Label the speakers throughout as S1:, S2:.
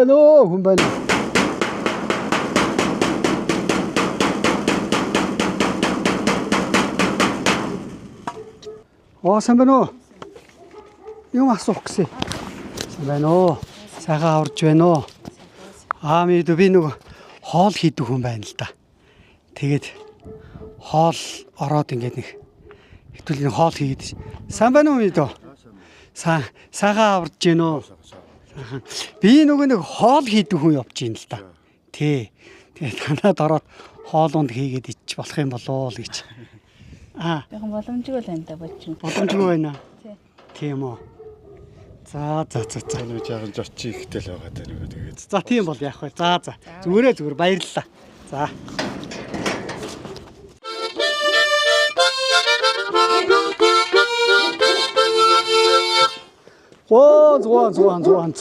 S1: байна уу? Хүн байна. Сайн байна уу? Юм асуух гэсэн. Сайн байна уу? Сайхан аварж байна уу? Мэдээ би нэг хоол хийдэг хүн байна л да. Тэгээд хоол ороод ингээд нэг хэвтүүл нэг хоол хийгээд. Сайн байна уу мэдээ? Сайхан аварж байна уу? Би нөгөө нэг хоол хийдэг хүн явж байна л да. Тэгээд танаад ороод хоол унд хийгээд ич болох юм болоо л гэж.
S2: Яхан боломжгүй л энэ бочиг.
S1: Боломжгүй байна. Тийм үү. За.
S3: Нэг жаахан жочи ихтэй л байгаа даа тэгээд.
S1: За тийм бол яах вэ? За. Зүгээр баярлалаа. За. Зуан.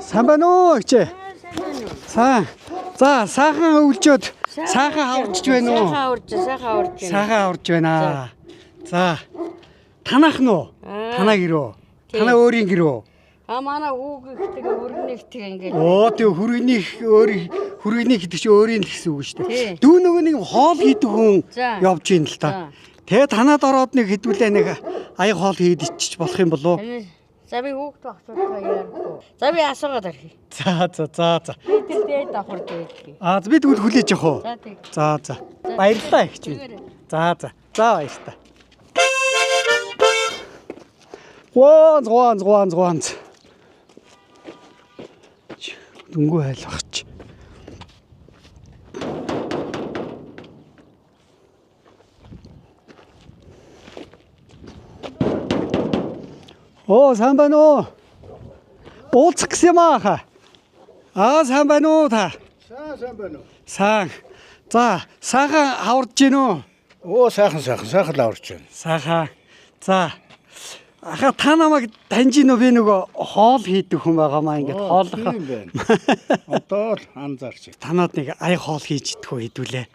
S1: Сайн байна уу хичээ? Сайн. За, сайхан өвлжөөд сайхан аварч байна уу? Сайхан аварж байна. За. Танах нь уу? Танаа гэрөө. Танаа өөрийн гэрөө.
S2: Манай хүүг ихтэй өргөнийхтэй ингээд.
S1: Тэг хүргэнийх гэдэг чи өөрийн л гэсэн үг шүү дээ. Дүү нөгөө нэг хоол хийдэг хүн явж ийн л та. Тэгээ танаад ороод нэг хэдүүлээ нэг аяг хоол хийд иччих болох юм болоо.
S2: За би хүүхд багцуулах яарахгүй. За би асуугаад архи.
S1: За.
S2: Би дээд давхар дээдгүй.
S1: Би тэгвэл хүлээж явах уу? За. Баярлалаа ихч. За баярлалаа. Гуан. Дөнгөө хайлгаач. Сайн байна уу? Уулзах гэсэн юм аа. Сайн байна уу та?
S3: Сайн байна уу?
S1: Сайн. За, сайхан аварж гин үү?
S3: Сайхан л аварч байна.
S1: Сайхан. За. Та намайг таньж гин үү? Би нөгөө хоол хийдэг хүн байгаамаа ингээд хооллох.
S3: Тийм байна. Одоо л анзаарч.
S1: Танад нэг аяг хоол хийж идэх үү хэдүүлээ.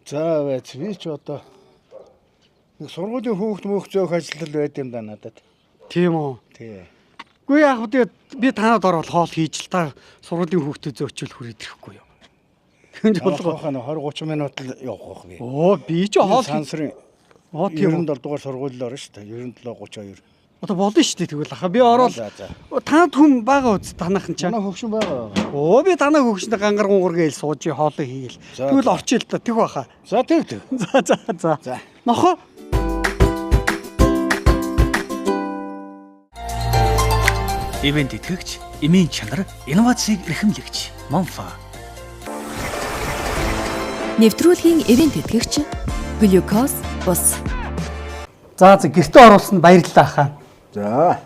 S3: За байц би ч одоо нэг сургуулийн хүүхд мөнх зөөх ажиллал байд юм да надад.
S1: Тийм үү?
S3: Тий.
S1: Гүй яг би танад ороод хоол хийж л та сургуулийн хүүхдэд зөөчөл хүрээдрэхгүй юу. Тэгж болгоо.
S3: 20-30 минут л явах би.
S1: Би ч хоол
S3: сансрын.
S1: Тийм.
S3: 97 дугаар сургууль л орно шүү дээ. 97-32.
S1: Одоо болно шүү дээ тэгвэл би ороод танад хүн байгаа үст танах нь чам.
S3: Манай хөгшин байгаа.
S1: Би танаа хөгшөнд гангар гунгар гээл сууж хоолоо хийгээл. Тэгвэл орчих л та тэг баха.
S3: За тэг.
S1: За. Нохо.
S4: Ивент итгэгч, эмийн чанар, инновацийг эрхэмлэгч Монфа.
S5: Нэвтрүүлгийн ивент итгэгч глюкоз бус.
S1: За гэртээ оруулсан баярлалаа хаа. За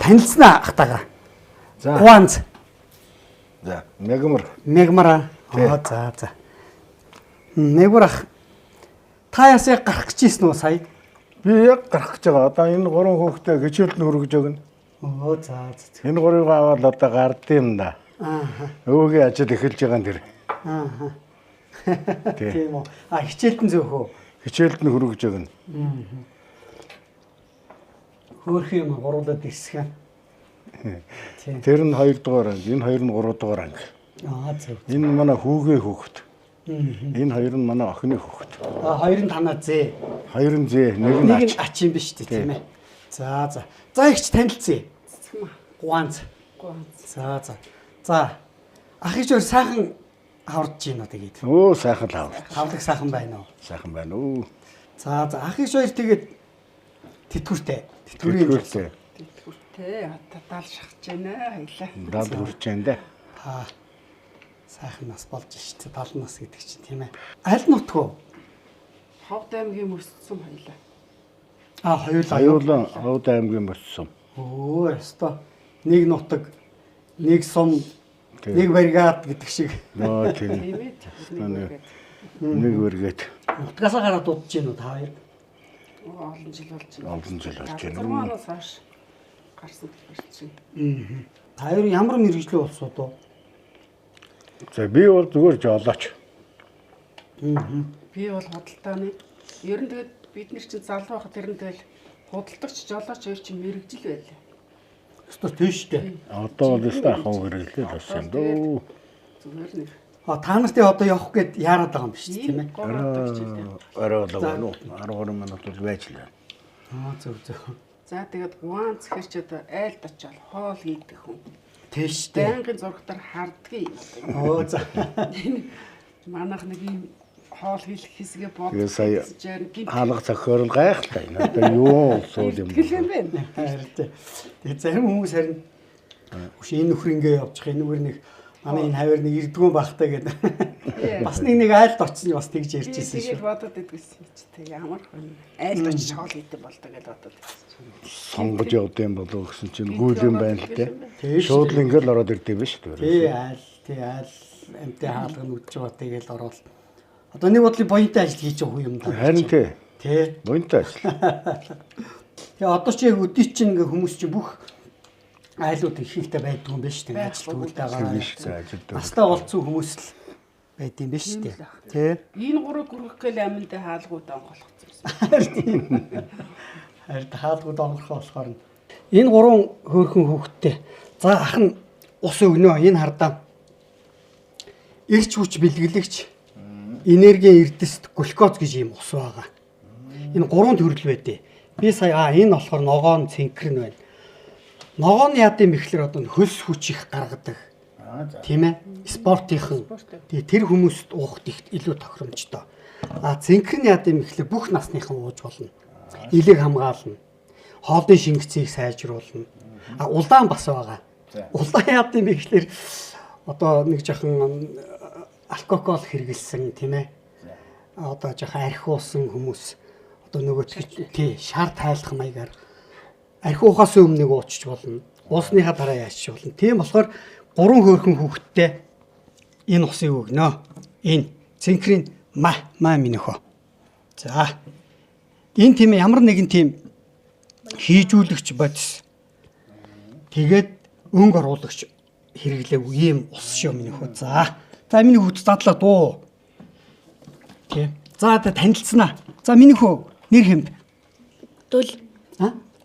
S1: танилцсанаа ахтагаа.
S3: За.
S1: Хуанц.
S3: За, Мегмар.
S1: За. Мегмар ах. Та ясыг гарах гэж ийсэн үү сая?
S3: Би яг гарах гэж байгаа. Одоо энэ 3 хүүхдээ хичээлд нь хүргэж өгнө.
S1: За.
S3: Энэ 3-ыг аваад одоо гардыг юм да. Өвөгийн ажил эхэлж байгаа нь тэр.
S1: Тийм үү. Хичээлдэн зөөхөө.
S3: Хичээлд нь хүргэж өгнө.
S1: Хөөх юм гуруулаад ирсгэн.
S3: Тэр нь 2 дугаар анги, энэ 2 нь 3 дугаар анги.
S1: Зөв.
S3: Энэ манай хүүгээ хүүхэд. Энэ 2 нь манай охины хүүхэд.
S1: 2 нь танаа зээ.
S3: 2 нь зээ, 1 нь ач.
S1: Ач юм биш тийм ээ. За. За ихч танилцъя. Гуанц. За. Ах ич өөр сайхан аварж гинэ тэгээд.
S3: Сайхан л аварч.
S1: Авдаг сайхан байна уу?
S3: Сайхан байна уу.
S1: За. Ах ич хоёр тэгээд тэтгэвртэй.
S3: Тэтгэвртэй.
S2: Даал шахаж байна хоёлаа.
S3: Даад хүрч байна да.
S1: Сайхан нас болж штэ 70 нас гэдэг чинь тийм ээ. Аль нутгөө?
S2: Ховд аймгийн мөссөн хоёлаа.
S1: Хоёулаа.
S3: Ховд аймгийн мөссөн.
S1: Яста. Нэг нутаг, нэг сум, нэг бригад гэдэг шиг.
S3: Тийм. Нэг бригад.
S1: Нутгасаа гараад дуудаж гин үү та хоёр?
S2: Олон жил болж байна.
S3: Олон жил болж байна.
S2: Зургаанаас хойш гарсан чинь.
S1: Та хоёр ямар мэргэжлээ улсууд уу?
S3: За би бол зүгээр жолооч.
S2: Би бол худалдааны ер нь тэгээд
S6: бид нар чинь залуу байхад тэрнтэй л худалдагч жолооч хоёр чинь мэрэгжил байлаа.
S1: Өстөр тийштэй.
S3: Одоо бол өстой ахав хэрэглээ л болсон дөө.
S6: Зүгээр нэг
S1: Та нартыг одоо явах гээд яарад байгаа юм биш үү тийм ээ?
S3: Орой болоо 12 минут л байж л байна.
S1: Зөв.
S6: За тэгээд гуан цэхэр ч одоо айлд очиод хоол хийдэг хүн.
S1: Тийштэй.
S6: Байнгын зургатаар харддаг
S1: За.
S6: юм. Манайх нэг юм хоол хийх хэсгээ
S3: Тэгээ сая
S6: бодож
S3: хаалга цохиорол гайхалтай. Одоо юу суул юм
S6: гэлэн байна.
S1: Тэгээд зарим хүмүүс харин үш энэ нөхөр ингээ явчих энэгээр нэг манай энэ хавар нэг ирдгүүн багтаа гэдэг. Бас нэг айлд очсон бас тэгж ярьж ирсэн шүү.
S6: Тэгээд бодоод идэгсэн чи тэг ямар хүн айлд очиж хоол хийдэг болдог гэж бодоод байсан.
S3: сонгож явд юм болов гэсэн чинь гүйл юм байна л те. Шууд л ингээл ороод ирдэг биш үү?
S1: Тий айл амттай хаалга нь үдж байгаа тэгэл ороод. Одоо нэг бодлын боёнтой ажил хийж байгаа хүн юм да.
S3: Харин тий.
S1: Тий.
S3: Боёнтой ажил.
S1: Тэгээ одоо ч яг өдөө чинь ингээ хүмүүс чинь бүх айлууд ихтэй байдаг юм биш үү? Ажил үйлдэл
S3: Биш ажилд.
S1: Настаа болцсон хүмүүс л байд юм биш үү? Тий.
S6: Энэ гурыг хүргэх гээл аминдаа хаалгууд онголгоцсон.
S1: Харин хаалгууд онгорхоо болохоор энэ гурван хөөрхөн хүүхэдтэй. За ах нь ус өгнөө энэ хардаа. Ирч хүч бэлгэлэгч энергийн эрдэст глюкоз гэж юм ус байгаа. Энэ гурван төрөл байдэ. Би сая энэ болохоор ногоон цэнхэр нь байна. Ногооны яд юм ихлээр одоо хөлс хүч их гаргадаг. Тийм ээ. Спортынхан. Тэгээ тэр хүмүүст уухт их илүү тохиромжтой. Цэнхэр нь яд юм ихлээр бүх насныхан ууж болно. Илэг хамгаална. Хоолны шингэцийг сайжруулна. Улаан бас байгаа. Улаан яд юм ихлээр одоо нэг жоохон алкогол хэрэгэлсэн тийм ээ. Одоо жоохон архиусан хүмүүс одоо нөгөө тий шар тайлах маягаар архиухаас өмнө уучч болно. Уусныхаа дараа яач болно. Тийм болохоор гурван хөөрхөн хүүхэдтэй энэ усыг өгнө. Энэ цэнхрийн маа минийхөө. За. Энэ тийм ямар нэгэн тийм хийжүүлэгч бодис. Тэгээд өнгө оруулагч хэрэглээгүй ийм ус шүү минийхөө. За миний хүүхд задлаа дуу. Тийм. За танилцсанаа. За минийхөө нэр хэмд.
S7: Дөл.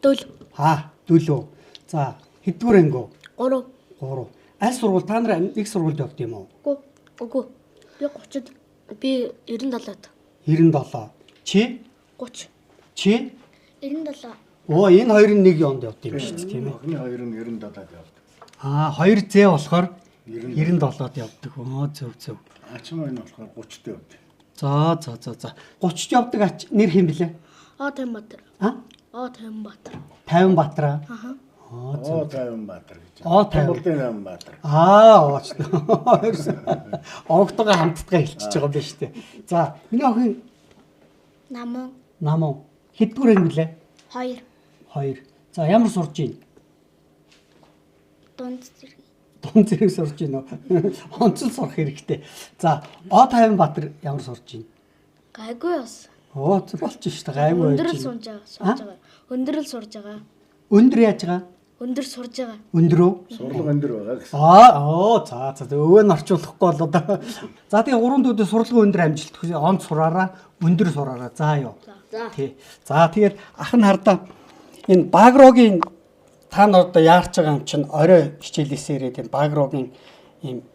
S7: Дөл.
S1: Дөлөө. За хэдвэр ангөө?
S7: 3.
S1: Аль сургууль та нар нэг сургуульд явд юм уу?
S7: Үгүй. Би 30-д. Би 97-д.
S1: 97. Чи?
S7: 30.
S1: Чи?
S7: 97.
S1: Энэ хоёрын нэг явд явд юм шүү дээ, тийм ээ.
S3: Охины хоёр нь 97-д явд.
S1: Хоёр зээ болохоор 97-д явдаг. Зөв.
S3: Ачим энэ болохоор 30-д явд.
S1: За. 30-д явдаг нэр хэм блэ?
S7: Таймбатар. Таймбатар.
S1: Таймбатар.
S3: Таймбатар гэж.
S1: Таймбатар. Огтойгоо хамтдгаа хэлчихэж байгаа юм биш үү? За, миний охин Намон. Хэдгээр анги блэ? 2. За, ямар сурж байна? Дунд зэрэг сурж байна уу? Онцол сурах хэрэгтэй. За, Таймбатар ямар сурж байна?
S7: Гайгүй бас.
S1: Болж шүү дээ. Гайгүй.
S7: Өндрөл сурж байгаа. Өндрөл сурж байгаа.
S1: Өндөр яаж байгаа?
S7: Өндөр сурж байгаа.
S1: Өндрөө?
S3: Сурлага өндөр байгаа гэсэн.
S1: За. Өвөө нь орчуулахгүй бол одоо. За тэгээ 3 дүүдээ сурлагын өндөр амжилт онц сураараа, өндөр сураараа. За юу. Тий. За тэгээд ах нь хардаа энэ багрогийн та нар одоо яарч байгаа юм чинь орой хичээлээсээ ирээд энэ багрогийн ийм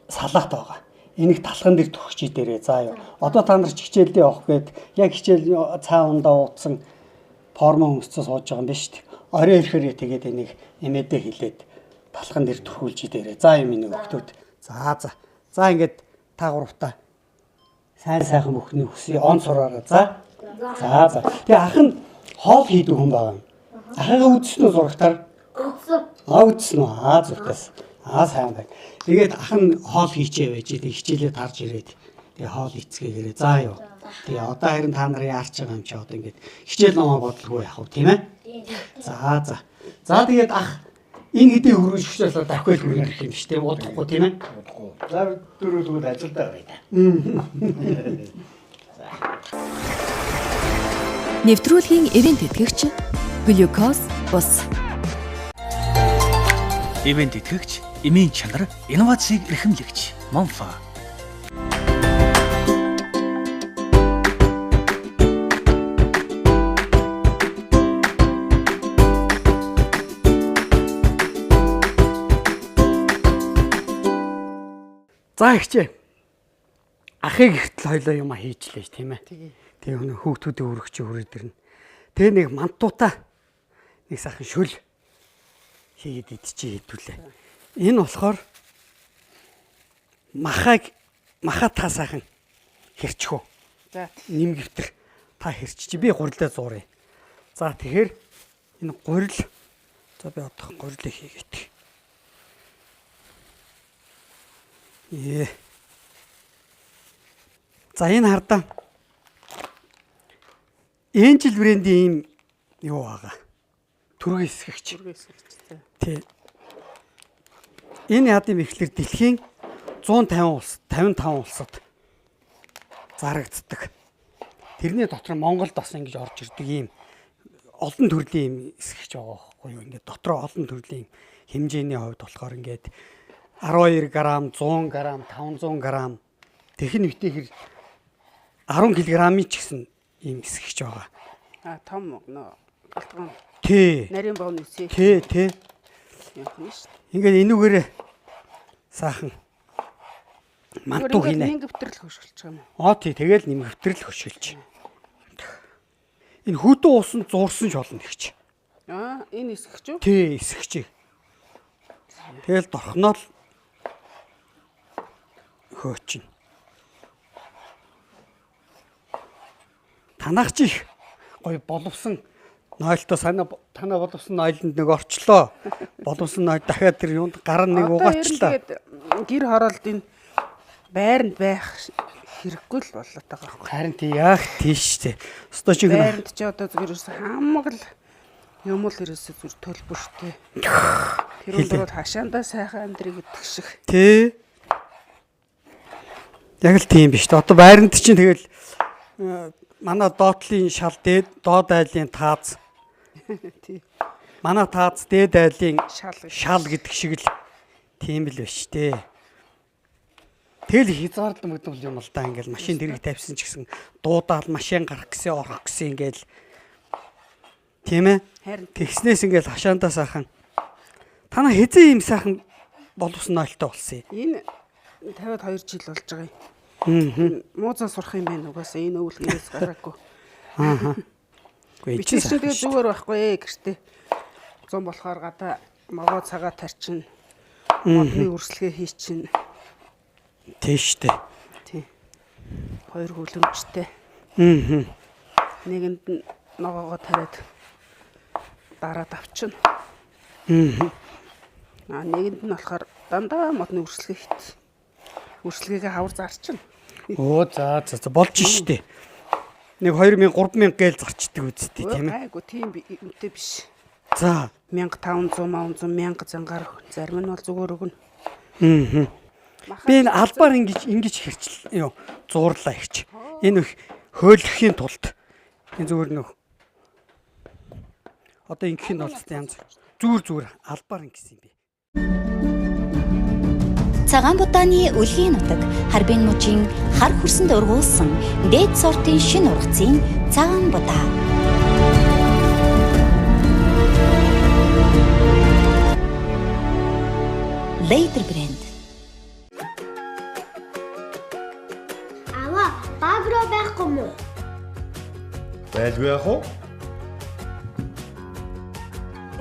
S1: салаат байгаа. Энийг талхан дээр төгчий дээрээ. За юу. Одоо та нар хичээлдээ явах гээд яг хичээл цаавандаа уудсан формо өмсцөө сууж байгаа юм биш үү? Орой ирэхээр тэгээд энийг эмээдээ хилээд талхан дээр төрхүүлж дээрээ. За юм энэ өгтүүд. За ингээд та гуравтаа сайхан бүхний хүсье он сураараа. За. Тэгээ ах нь хоол хийдэг хүн байгаа юм. Ахыгаа үзсэн үү зурагтаар? Үзсэн үү? Зүгтээс. Сайн байна. Тэгээд ах нь хоол хийчээ байж хичээлээ тарж ирээд тэгээ хоол эцгээгээрээ. За юу. Тэгээ одоо харин та нар яарч байгаа юм чи одоо ингээд хичээл номоо бодлого яах вэ тийм ээ? За. За тэгээд ах энэ хэдийн хөргөж хүчлээ дахиад хүрэх юм шүү дээ. Удахгүй тийм ээ?
S3: Удахгүй. За дөрөвдүгээр ажилдаа байгаа.
S5: Нэвтрүүлгийн ивент тэтгэгч глюкоз ус.
S4: Ивент тэтгэгч эмийн чанар инновацийг эрхэмлэгч Монфа.
S1: За ихчээ. Ахыг ихтэл хоёлоо юм хийжлээ тийм ээ. Тэгээ өнөө хүүхдүүдийн өргөч хүрээд ирнэ. Тэгээ нэг мантуудаа нэг сайхан шүл хийгээд идчихээ хэдүүлээ. Энэ болохоор маха та сайхан хэрчхүү.
S6: За
S1: Нэм гэвтэр та хэрчиж би гурилаа зууръя. За тэгэхээр энэ гурил за би одоо гурилыг хийгээд. За энэ хардаа Энжел брендийн ийм юу байгаа. Түрэг эсгэгч. Тий. Энэ яд юм ихлээр дэлхийн 150 улс 55 улсад зарагддаг. Тэрний дотор Монголд бас ингэж орж ирдэг ийм олон төрлийн ийм эсгэгч байгаа байхгүй юу. Ингээд дотроо олон төрлийн хэмжээний хувьд болохоор ингээд 12 г, 100 г, 500 г тэрхэн үтэйгэр 10 кг-ийн ч гэсэн ийм эсгэгч байгаа.
S6: Том нөө галтгон
S1: Тий.
S6: нарийн бовны үсээ.
S1: Тий.
S6: Явах нь шүү.
S1: Ингээд энүүгээрээ сайхан мантуу хийнэ.
S6: Нэг гүвтрэл хөшгөлж байгаа юм уу?
S1: Тий, тэгэл нэмгэвтрэл хөшөөлж. Энэ хөдөө усан зуурсан ч болно гэж.
S6: Энэ эсгэгч үү?
S1: Тий, эсгэгч. Тэгэл дорхноо л хөөчин. Танах чих гоё боловсон нойлтоо танаа боловсон нойлонд нэг орчлоо. Боловсон нойл дахиад тэр юунд гар нэг угаачлаа.
S6: Гэр хороолд энэ байранд байх хэрэггүй л болоо тагаа.
S1: Харин тий яах тийш тий. Өстөө чиг
S6: Байранд ч одоо зүгээр хамгал юм л ерөөсө зүр төлбөртэй. Тэр өндөр хашаандаа сайхан амьдрыг гэдэг шиг.
S1: тий. Яг л тийм биш. Одоо байранд чинь тэгэл манай доотлын шал дээд доод айлын тааз.
S6: Тий.
S1: Манай тааз дээд айлын
S6: Шал
S1: гэдэг шиг л тийм л биш тий. Тэгэл хязгаарлал мөгдөл юм л да ингээл машин дэрэг тавьсан ч гэсэн дуудаал машин гарах гэсэн орох гэсэн ингээл тийм ээ.
S6: Харин
S1: Тэгснээс ингээл хашаандаа сайхан танаа хэзээ ийм сайхан боловсон нойлтой болсон юм.
S6: энэ 52 жил болж байгаа юм. Муузаа сурах юм байна угаасаа энэ өвлгээс гараагүй.
S1: Үгүй
S6: Би
S1: чи
S6: чинь тэгээ зүгээр байхгүй гэртээ. Зам болохоор гадаа могоо цагаа тарчин. Модны үрслэгээ хийчин.
S1: тийштэй.
S6: Тий. Хоёр хүлэмжтэй. Нэгэнд нь ногоогоо тариад дараад авчин. Нэгэнд нь болохоор дандаа модны үрслэгээ хийт. Үрслэгээгээ хавар зарчин.
S1: За болж штэ. Нэг 2000 3000 гээл зарчдаг үсттэй тийм ээ.
S6: Айгу тийм үнэтэй биш.
S1: За
S6: 1500 1000 зангаар зарим нь бол зүгээр өгнө.
S1: би энэ албаар ингэж хэрчл юу зуурлаа ихч. Энэ хөөлөхийн тулд энэ зүгээр нөх одоо ингэхийн бол янз зүгээр албаар ингэсэн юм би.
S8: Цагаан будааны үлгийн нутаг Харбин мужийн хар хүрсэнд ургуулсан дээд сортын шинэ ургацын цагаан будаа. Later brand.
S7: Аваа, багроо байхгүй мó?
S9: Байлгүй яах вэ?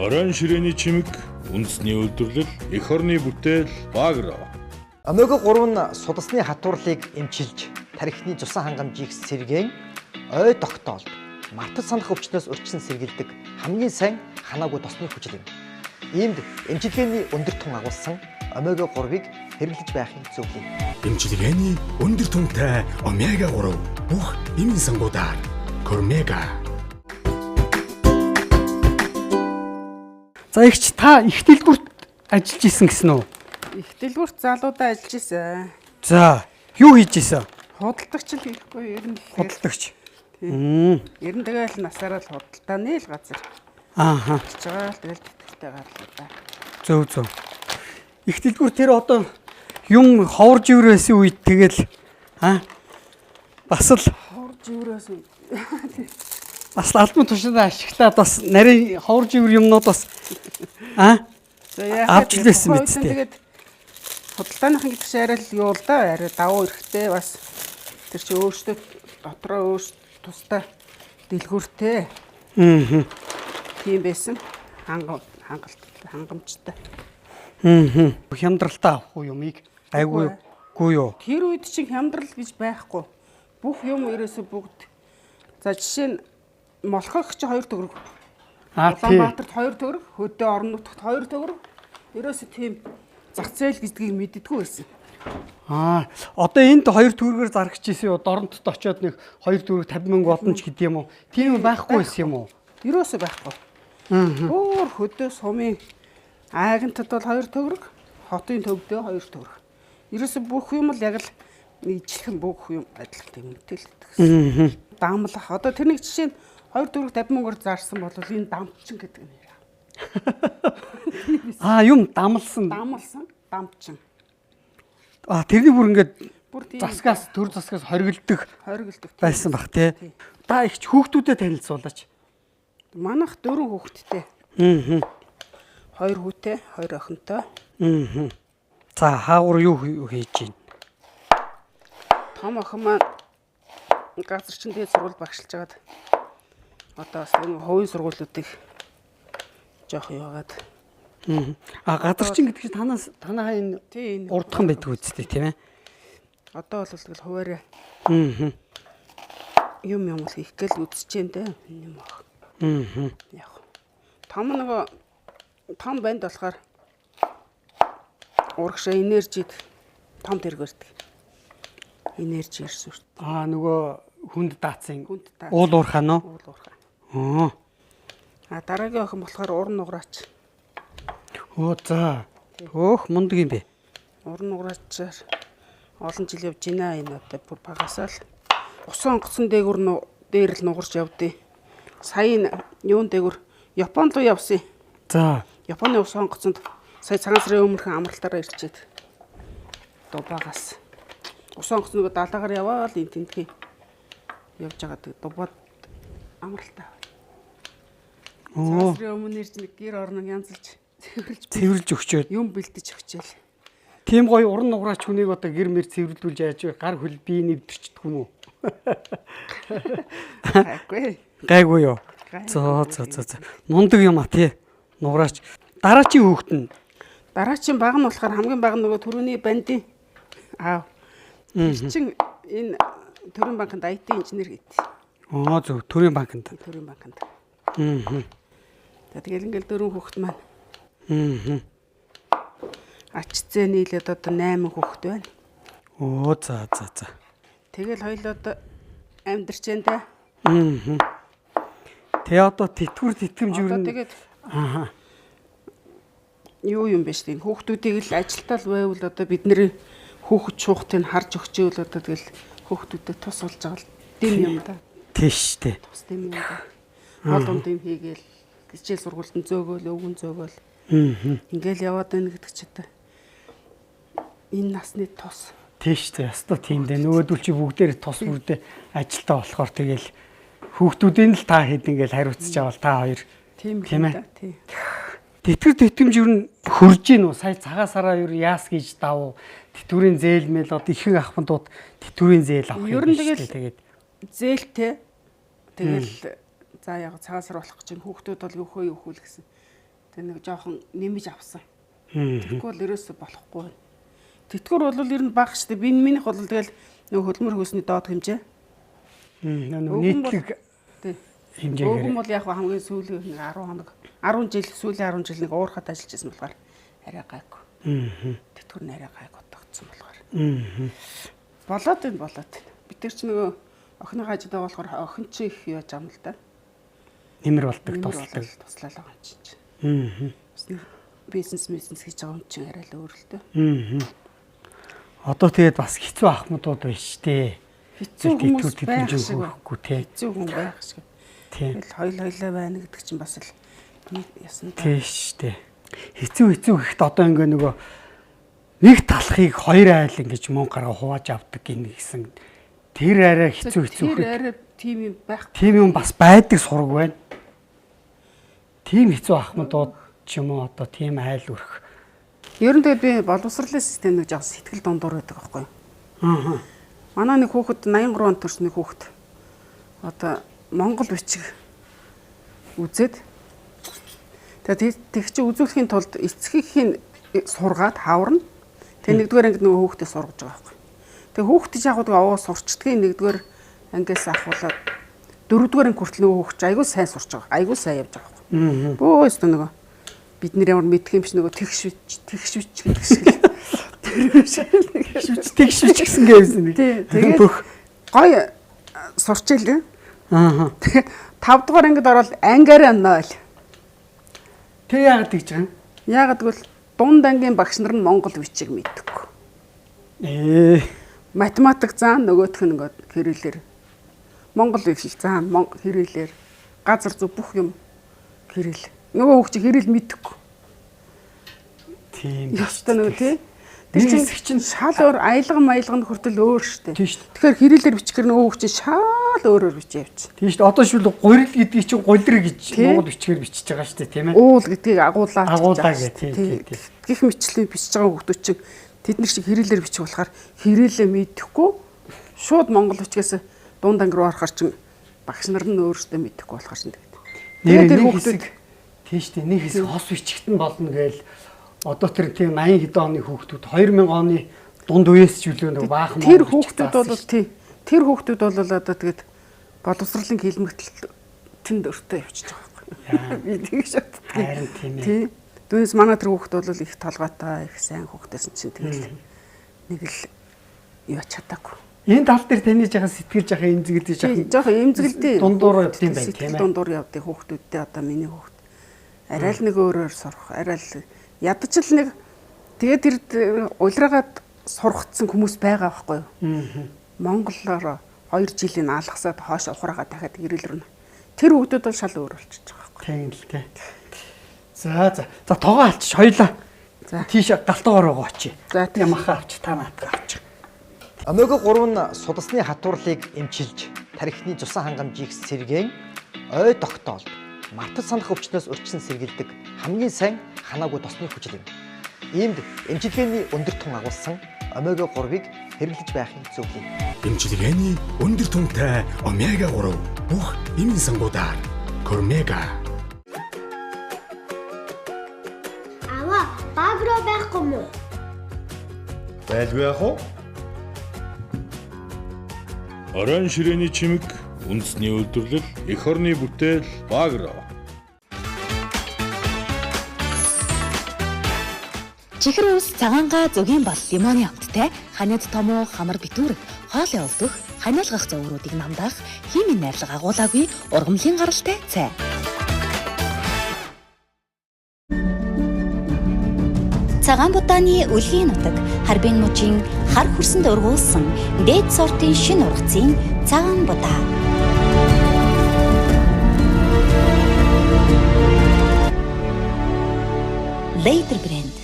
S9: Орон ширээний чимэг, үндэсний үйлдвэрлэл, эх орны бүтээл, багро.
S10: Омега 3 нь судасны хатуурлыг эмчилж, тархины цусан хангамжийг сэргээн, ой тогтоолд, мартаж санах өвчнөөс урьдчилан сэргийлдэг хамгийн сайн ханаагүй тосны хүчил юм. Иймд эмчилгээний өндөр тун агуулсан омега 3-ыг хэрэглэж байхыг зөвлөе.
S9: Эмчилгээний өндөр түнтэй омега 3 бүх эмийн сангуудаар Кормега.
S1: За ихч та их дэлгүүрт ажиллаж исэн гэсэн үү?
S6: Их дэлгүүрт залуудаа ажиллаж исэн.
S1: За юу хийж исэн?
S6: Худалдагч л хийхгүй ер нь.
S1: Худалдагч.
S6: Ер нь тэгэл насаараа л худалдааны л газар. Хийж байгаа л тэгэл тэтгэвтэй гарлаа да.
S1: Зөв. Их дэлгүүр тэр одоо юм ховор живрээсэн үед тэгэл бас л
S6: Ховор живрээс
S1: бас албан тушаалаа ашиглаад бас нарийн ховор живэр юмнууд бас авч лээсэн мэт.
S6: Тэгээд Худалдааныхан гэдэг чинь арай л юу л да. Арай давуу эрэхтэй бас тэр чи өөртөө дотроо тусдаа дэлгүүртэй. Тийм байсан. Хангамжтай.
S1: Хямдралтай авах юмыг гайгүй юу?
S6: Тэр үед чинь хямдрал гэж байхгүй. Бүх юм ерөөсө бүгд. За жишээ нь молхох чи 2 төгрөг. Улаанбаатарт 2 төгрөг, Хөдөө орон нутагт 2 төгрөг. Ерөөсө тийм зах зээл гэдгийг мэддэггүй байсан.
S1: Одоо энд 2 төгрөгөөр зарагч ийсэн юу? Дорнотод очиод нэг 2 төгрөг 50 мянга болно ч гэдэм юм уу? Тийм байхгүй байсан юм уу?
S6: Ерөөсө байхгүй. Өөр Хөдөө сумын айгантад бол 2 төгрөг, хотын төвдөө 2 төгрөг. Ерөөсө бүх юм л яг л нийтлэн бүх юм адилхан тэмдэгтэй л гэдэг. Дамлах. Одоо тэр нэг жишээ нь 2 төгрөг 50 мянгаар зарсан бол энэ дамчин гэдэг нэр.
S1: Юм дамлсан,
S6: дамчин.
S1: Тэрний бүр ингээд засгаас төр засгаас хоригддаг байсан бах тий. Та ихч хүүхдүүдэд танилцуулаач.
S6: Манайх 4 хүүхэдтэй. 2 хүүтэй, 2 охинтой.
S1: За хаагур юу хийж байна?
S6: Том охин маань газарчин дээд сургууль багшилж байгаад одоо бас энэ хувийн сургуулиудыг жоох яваад.
S1: Газарчин гэдэг чинь танаа энэ урдхан байдаг үстэй тийм ээ.
S6: Одоо бол тэгэл хуваараа. Юм л хийх гээл үзчихээн дээ. Юм аа. Яг. Том банд болохоор урагшаа энержид том тэргэрдэг. Энержи ирсэн шүү дээ.
S1: Нөгөө хүнд даацсан. Уул уурхаа нөө.
S6: Уул уурхаа. Дараагийн охин болохоор уран нуграач.
S1: За. Мундаг юм бэ.
S6: Уран нуграачаар олон жил явж байна. Энэ одоо бүр багасаа л усан онгоцон дээр л нугарч явдیں۔ Сая юун дээгүр Японд руу явсан.
S1: За.
S6: Японы усан онгоцонд сая цагаан сарын өмнөхөн амралтаараа ирчээд. Одоо багаас усан онгоц нөгөө далаагаар яваал энэ тентгийн явж байгаа дубад амралтаа. Цагаан сарын өмнө ирж нэг гэр орног янзлж
S1: цэвэрлж өгчөөд
S6: юм бэлдэж өгчээл.
S1: Тийм гоё уран нуграач хүнийг одоо гэр мэр цэвэрлүүлж яаж вэ? Гар хөл бие нэвтэрчдэг юм уу? Гайгүй юу? За. Мундаг юм тий. Нуграач. Дараачийн хүүхэд нь.
S6: Дараачийн баг нь болохоор хамгийн баг нөгөө төрөний бандын аав. Чин энэ төрийн банкнд IT инженер гэдэг.
S1: Зөв төрийн банкнд.
S6: Тэгэл ингээл 4 хүүхэд маань. Ачцээ нийлээд одоо 8 хүүхэд байна.
S1: За.
S6: Тэгэл хоёлоо одоо амьдарч байна да.
S1: Тэ одоо тэтгэмж юу
S6: нэ. Тэгээд юу юм бэ штэ. Хүүхдүүдийг л ажилтаа л байвал одоо бидний хүүхэд шуухтыг харж өгчөөл одоо тэгэл хүүхдүүдэд тус болж байгаа л дэм юм да.
S1: Тийш штэ.
S6: Тус дэм юм да. Олон дэм хийгээл хичээл сургуульд нь зөөгөөл өвгөн зөөгөөл. Ингээл яваад байна гэдэг ч одоо энэ насны тус.
S1: Тийш штэ. Ястаа тийм дээ. Нөгөөдөл чи бүгдээр тус бүрдээ ажилтаа болохоор тэгэл хүүхдүүдийн л та хэд ингээл хариуцж авал та хоёр.
S6: Тийм ээ. Тийм.
S1: Тэтгэмж юу хөрж гин үү? Сая цагаасараа юу яас гэж давуу. Тэтгэврийн зээлмэл одоо ихэнх ахмадууд тэтгэврийн зээл авах юм шиг тэгээд
S6: зээлтэй. Тэгэл за яг цагаасар болох гэж хүүхдүүд бол юу хөө гэсэн. Тэг нэг жоохон нэмж авсан. Тэгэхгүй бол ерөөсө болохгүй. Тэтгэвэр бол ер нь бага штэ. Минийх бол тэгэл нөгөө хөдөлмөр хөөсний доод хэмжээ.
S1: Нийтлэг хэмжээгээр.
S6: Өгөн бол яг хамгийн сүүлийн 10 хоног 10 жил сүүлийн 10 жил нэг уурхад ажиллаж байсан болохоор арай гайгүй. Тэтгэвэр нь арай гайг утгацсан болохоор. Болоод байна. Бид тэр чинь нөгөө охины хажууд байгаа болохоор охин чи их яаж ам л да.
S1: Нэмэр болдог
S6: туслал байгаа юм чинь. Бизнес хийж байгаа юм чинь арай л өөр л дээ.
S1: Одоо тэгээд бас хэцүү ахмадууд байна штэ.
S6: Хэцүү хүмүүс байх шиг
S1: байхгүй тий.
S6: Хэцүү хүн байх шиг. Тэгэл хоёлаа байна гэдэг чинь бас л ясан та.
S1: Тий штэ. Хэцүү гэхэд одоо ингээ нөгөө нэг талхыг хоёр айл ингэж мөнгөараа хувааж авдаг гэсэн. Тэр арай хэцүү.
S6: Тэр арай тийм юм байх.
S1: Тийм юм бас байдаг сураг байна. Тийм хэцүү ахмадууд ч юм уу одоо тийм айл өрх
S6: Ер нь тэгээд би боловсролын систем нэг жоо сэтгэл дундуур байдаг байхгүй юу?
S1: Аа.
S6: Манай нэг хүүхэд 83 онд төрсний хүүхэд одоо Монгол бичиг үзээд тэгээд тэг чи үзүүлэхийн тулд эцгийнхийг сургаад хаварна. Тэгээ нэгдүгээр ангид нөгөө хүүхдээ сургаж байгаа байхгүй. Тэгээ хүүхдээ жаагууд аваа сурчдгийг нэгдүгээр ангиас ахуулаад дөрөвдүгээр анги хүртэл нөгөө хүүхд айгуу сайн сурч байгаа. Айгуу сайн явж байгаа байхгүй. Бөөс нөгөө бид нэр ямар мэдх юм биш нөгөө тэгшвч гэдэг шиг.
S1: Тэгшвч гэсэн гэсэн нэг.
S6: Тэгээд гой сурчээлээ.
S1: Аа.
S6: Тэгээ 5 дугаар ангид ороод ангиараа нойл.
S1: Тэг яагаад гэж байгаа юм?
S6: Яагаад гэвэл дунд ангийн багш нар нь монгол бичиг мэддэггүй. Математик заан нөгөөх нь ингээд хэрэлэр. Монгол бичиг заан хэрэлэр. Газар зүг бүх юм хэрэл. Нөгөө хүүхд хэрэл мэддэггүй.
S1: Тийм.
S6: Ястаа нөгөө тий. Тэр чинь шал өөр аялган хүртэл өөр штэ. Тэгэхээр хэрэлэр бичгээр нөгөө хүүхд шал өөрөөр бичиж явчих.
S1: Тийм штэ. Одоо шүл гурил гэдгийг чинь гулир гэж монгол бичгээр бичиж байгаа штэ тийм ээ.
S6: Уул гэдгийг агуулаа.
S1: Агуулаа гэх тийм.
S6: Гэх мэтлээ бичиж байгаа хүүхдүүд чинь тэдний шиг хэрэлэр бичих болохоор хэрэлээ мэдхгүй шууд монгол бичгээс дунд анги руу орохоор чинь багш нар нь өөрсдөө мэдхгүй болохоор чинь тэгээд
S1: тэр хүүхдүүд тийм штэ. Нэг хэсэг хос бичигт нь болно гээл одоо тэр тийм 80 хэдэн оны хүүхдүүд 2000 оны дунд үеэс ч үлээ нэг баахан
S6: тэр хүүхдүүд бол тий тэр хүүхдүүд бол одоо тэгээд боловсролын хилмигтэл тэнд өртөө явчихж байгаа байхгүй. Би тэгж боддог.
S1: Харин тийм ээ.
S6: Тий. Дүүнээс манай тэр хүүхд бол их толгойтой, их сайн хүүхдээс чинь тэгэл нэг л юу чадаагүй.
S1: Энэ тал дээр таны жахан сэтгэл жахан эмзэгэлдэж жахан.
S6: Жахан эмзэгэлдээ.
S1: Дундуур явдсан байх тийм ээ.
S6: Дундуур явдыг хүүхдүүдтэй одоо миний хүүхд. Арай л нэг өөрөөр сурах, арай л ядаж л нэг тэгээд тэр улираагаад сургацсан хүмүүс байгаа байхгүй юу? Монголоор 2 жилийн алгасаад хойш ухраагаа дахиад ирэлрнэ. Тэр хүүхдүүд бол шал өөр болчихж байгаа байхгүй.
S1: Тийм л тий. За тоогоо алчиж хоёлаа. За тийш галтуугаар байгаа очие.
S6: За
S1: тийм махаа авч та наадгаа авч.
S10: Омега 3 нь судасны хатуурлыг эмчилж, тархины цусан хангамжийг сэргээн, ой тогтоолд, мартаж санах өвчнөөс урьдчилан сэргийлдэг хамгийн сайн ханаагүй тосны хүчил юм. Иймд эмчилгээний өндөр тун агуулсан омега 3-ыг хэрэглэж байхыг зөвлөе.
S9: Эмчилгээний өндөр тунтай омега 3 бүх эмийн сангуудаар Кормега.
S7: Аваа, баг руу байхгүй мó?
S11: Байлгүй яах вэ? Орон ширээний чимэг, үндэсний үйлдвэрлэл, эх орны бүтээл, Багро.
S8: Чихэр ус, цагаангаа, зөгийн бол лимоны амттай, ханиад томоо, хамар битүүр, хоол явуулдах, ханиалгах зовруудыг намдаах, химийн найрлага агуулаагүй ургамлын гаралтай цай. Цагаан будааны үлгийн нутаг, Харбин мужийн хар хүрсэнд ургуулсан дээд сортын шинэ ургацын цагаан будаа. Later brand.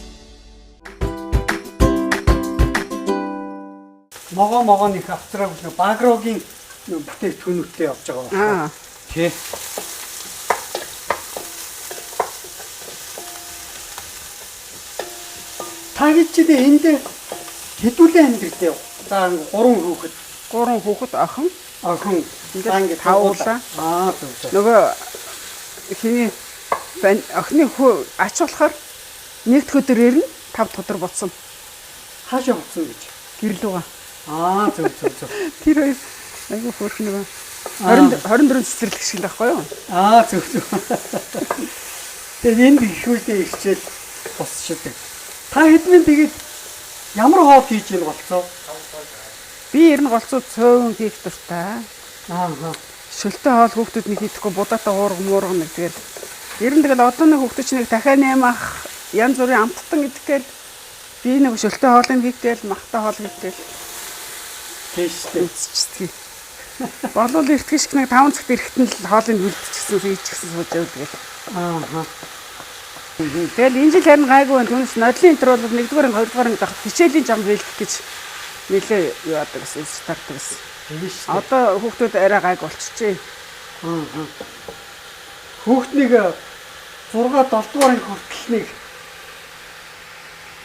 S1: Могоо нэг австраг нэг Багрогийн бүтээгдэхүүнүүдтэй явж байгаа байна. Тий. Тагичдээ энд хэдүүлээ амьдрэлтэй. За 3 хүүхэд охин ингээд 5 уулаа. Зөв.
S6: Нөгөө хиний охины ач болохоор нэгд өдөр ирнэ 5 дахь өдөр боцсон.
S1: Хаашаа боцсон гэж?
S6: Гэрэл угаа.
S1: Зөв.
S6: Тэр хоёр айгүй хөөрх нэг 24 цэцэрлэг шиг л байхгүй юу?
S1: Зөв. Тэр энд ихүүлдэ ирчээл босчихдаг. Та хэдмэн тэгээд ямар хоол хийж ийн болцоо?
S6: Би ер нь голцоо цөөн хийх дуртай. Шөлтөө хоол хүүхдүүд нэг хийхгүй будаатай уурга нэг тэгэл. Ер нь тэгэл одооны хүүхдүүд чинь нэг дахиад нэмах янз бүрийн амттан гэдэггээл би нэг шөлтөө хоолыг хийгээл махтай хоол хийгээл.
S1: Тэштэй
S6: үзчихдэг. Болол эртгэж нэг 5 цагт эрэхтэн л хоолыг үлдчихсэн хийчихсэн сууж явдаг. Тэгэл энэ жил харин гайгүй байна. Түүнээс нодлын интер бол 1-р, 2-р дахь хичээлийн зам бэлдэх гэж нэлээ юу яадаг гэсэн стартдаг гэсэн. Одоо хүүхдүүд арай гайг болчихжээ.
S1: Хүүхднийг 6-7 дугаар хүртэл нэг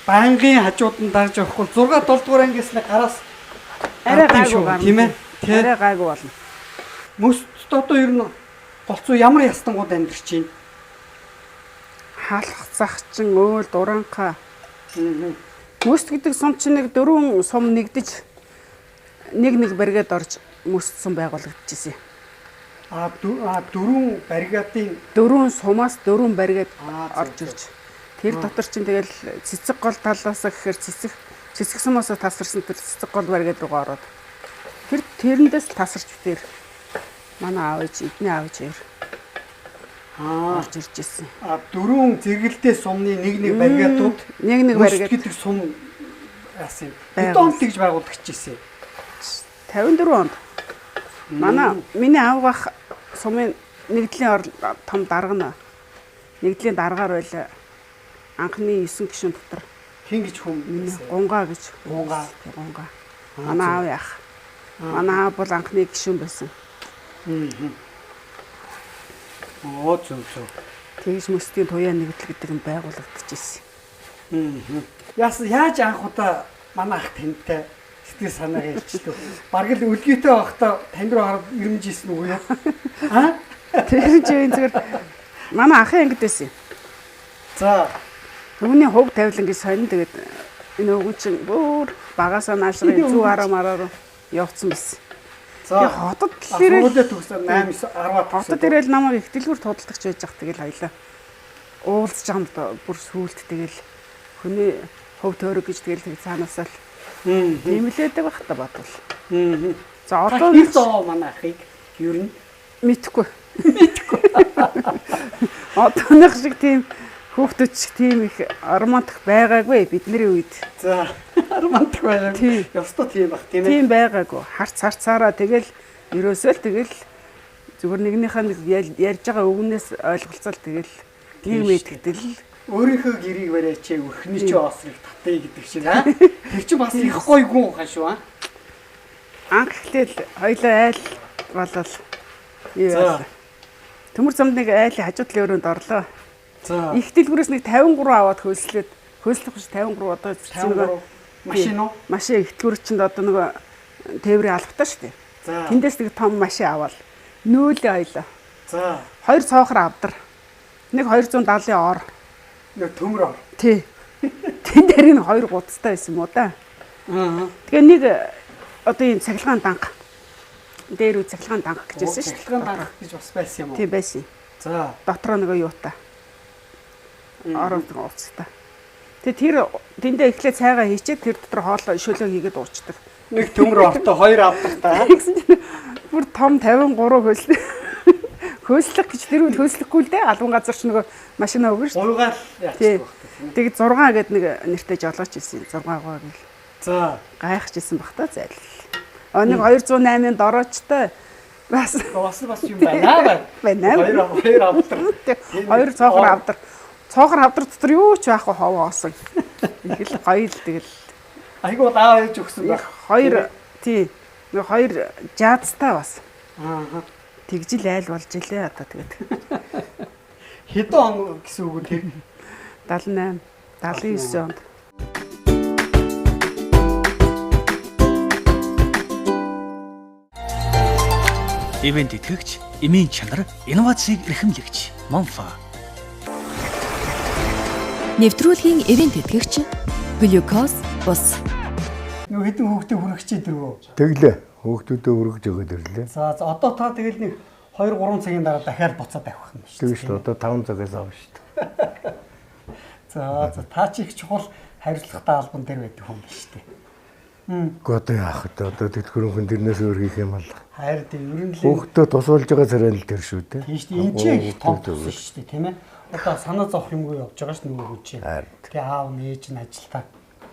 S1: Байнгын хажууд нь дарж явахгүй 6 7 дугаар ангиас нэг гараас
S6: Арай гайгүй гарна.
S1: тийм ээ.
S6: Арай гайгүй болно.
S1: Мөст одоо ер нь голцоо ямар ястангууд амьдарч байна.
S6: Хаалх захчин өөл дуранха. Мөст гэдэг сум чинь нэг 4 сум нэгдэж нэг баригад орж мөст сум байгуулагдчихсэн.
S1: А 4 баригадын
S6: 4 сумаас 4 баригад орж ирж. Тэр дотор чинь тэгэл цэцэг гол талаас гэхээр цэцэг сумаас тасарсан тэр цэцэг гол баригад руугаа ороод. Тэрэндээс тасарч битэр манай аав ээж эдний аав ээж орж ирж ирсэн.
S1: 4 зэрэгэлдээ сумны нэг баригадууд
S6: нэг баригад
S1: гэдэг сум яасан. Хэд онд тэгж байгуулагдчихжээ.
S6: 54 онд. Миний аавгах сумын нэгдлийн том дарга нь нэгдлийн даргаар байл анхны 9 гишүүн дотор
S1: хин гэж хүм
S6: гунгаа гэж. Гунгаа. Манай аав яах. Манай аав бол анхны гишүүн байсан.
S1: Зөө.
S6: Тэгж мөстийн туяа нэгдэл гэдэг нь байгуулагдчихжээ.
S1: Яаж анх удаа манай ах тантай сэтгэл санаа хэлчихлээ. Бараг л үлгийтэй байхдаа тань руу хараад ирмэж ийсэн үгүй яа.
S6: Тэр чинь зүгээр манай ахын ангид байсан.
S1: За.
S6: Өвний хөв тавилан гэж сонин тэгээд энэ өвгөн чинь бүр багасаа наашраа зүү хараа мараа явцсан байсан.
S1: За
S6: хотод ирэл
S1: төгсөн 8 10
S6: хотод ирэл намайг их дэлгүүр тудалдагч байж зах тэгэл хоёлаа уулзж байгаа юм бүр сүулт тэгэл хүний хөв төөрөг гэж тэгэл цаанаасаа л нэмлээдэг байх та бодвол. За одоо
S1: нэг зоо манай ахыг ер нь
S6: мэдхгүй. Одооных шиг тийм хүүхдүүд шиг тийм их романтик байгаагүй бидний үед.
S1: За романтик байгаагүй. Ёстой тийм бах тийм ээ.
S6: Тийм байгаагүй. Харцаараа тэгэл ерөөсөө л тэгэл зүгээр нэгнийхээ нэг ярьж байгаа үгнээс ойлголцол тэгэл нэг мэдгэдэл
S1: өөрийнхөө гэрийг бариач өрхний чи осрыг татъя гэдэг чинь аа. Тэр чинь бас их гойгүй хаа шүү аа.
S6: Анх эхлээл хоёлаа айл болол. Юу. Төмөр замд нэг айлын хажуудлын өрөөнд орлоо.
S1: За.
S6: Их дэлгүүрээс нэг 53 аваад хөөслөөд хөөслөх биш 53 одоо
S1: чинь машин уу?
S6: Машин их дэлгүүр чинь одоо нэг тээврийн албатай шүү дээ. Тэндээс нэг том машин аваад нөөлөө хоёлаа.
S1: За.
S6: 2 цоохор авдар. Нэг 270-ын ор.
S1: Нэг төмөр ор.
S6: Тий. Тэн дээр энэ 2 гудастай байсан юм уу да? Тэгээ нэг одоо энэ цахилгаан данга. Дээр үе цахилгаан данга гэж байсан шүү дээ.
S1: Цахилгаан данга гэж бас байсан юм уу?
S6: Тий байсан.
S1: За.
S6: Дотроо нөгөө юутай. Ороод уулцтай. Тэгээ тэр тэндээ эхлээ цайгаа хийчихэд тэр дотор хоолой шөлөө хийгээд уучдаг.
S1: Нэг төмөр ортой 2 авдаг та.
S6: Бүр том 53 хөөслөө. Хөөслөх гэж тэр үед хөөслөхгүй л дээ. Албан газар ч нөгөө машина өгнө шүү.
S1: Гуйгаал яачих байх.
S6: Тэгээд 6 гээд нэг нэртэй жолооч ирсэн. 6 гоо гэл.
S1: За.
S6: Гайхаж ирсэн бах та зайл. Нэг 208-ын дороочтой бас
S1: юм байна.
S6: Байна.
S1: 2 авдар.
S6: 2 цоохор авдар. Цоохор авдар дотор юу ч байхгүй хов оосон. Их л гоё л тэгэл.
S1: Айгуу даа ээж өгсөн байх.
S6: 2 тий. Нэг 2 жаадстай бас. Тэгжил айл болж илээ одоо тэгээд.
S1: Хэдэн он гэсэн үг үү тэр?
S6: 78, 79 онд.
S4: Ивент итгэгч, эмийн чанар, инновацийг эрхэмлэгч Монфа.
S5: Нэвтрүүлгийн ивент итгэгч Глюкоз бус.
S1: Нөгөө хэдэн хүүхдээ хүргэж дэрвөө.
S3: Тэглээ. Хүүхдүүдэд өргөж өгöd ирлээ.
S1: За одоо та тэгэл нэг 2-3 цагийн дараа дахиад буцаад авах юм шүү.
S3: Тэгэж шүү. Одоо 5 цагаас авна шүү.
S1: За та чи их чухал хариуцлагатай албан дээр байдаг хүн биш үү?
S3: Гото яах вэ? Одоо тэтгэрүүхэн дэрнээс өөр хийх юм бол.
S1: Хайр дээ ер нь л
S3: хүүхдүүд тусуулж байгаа царай л тэр шүү дээ.
S1: Тийм шүү дээ. Энд чинь их том тус шүү дээ, тийм ээ. Одоо санаа зовх юмгүй явж байгаа ш нөгөө хүн чинь. Тэгээ аав нээж нь ажилтаа.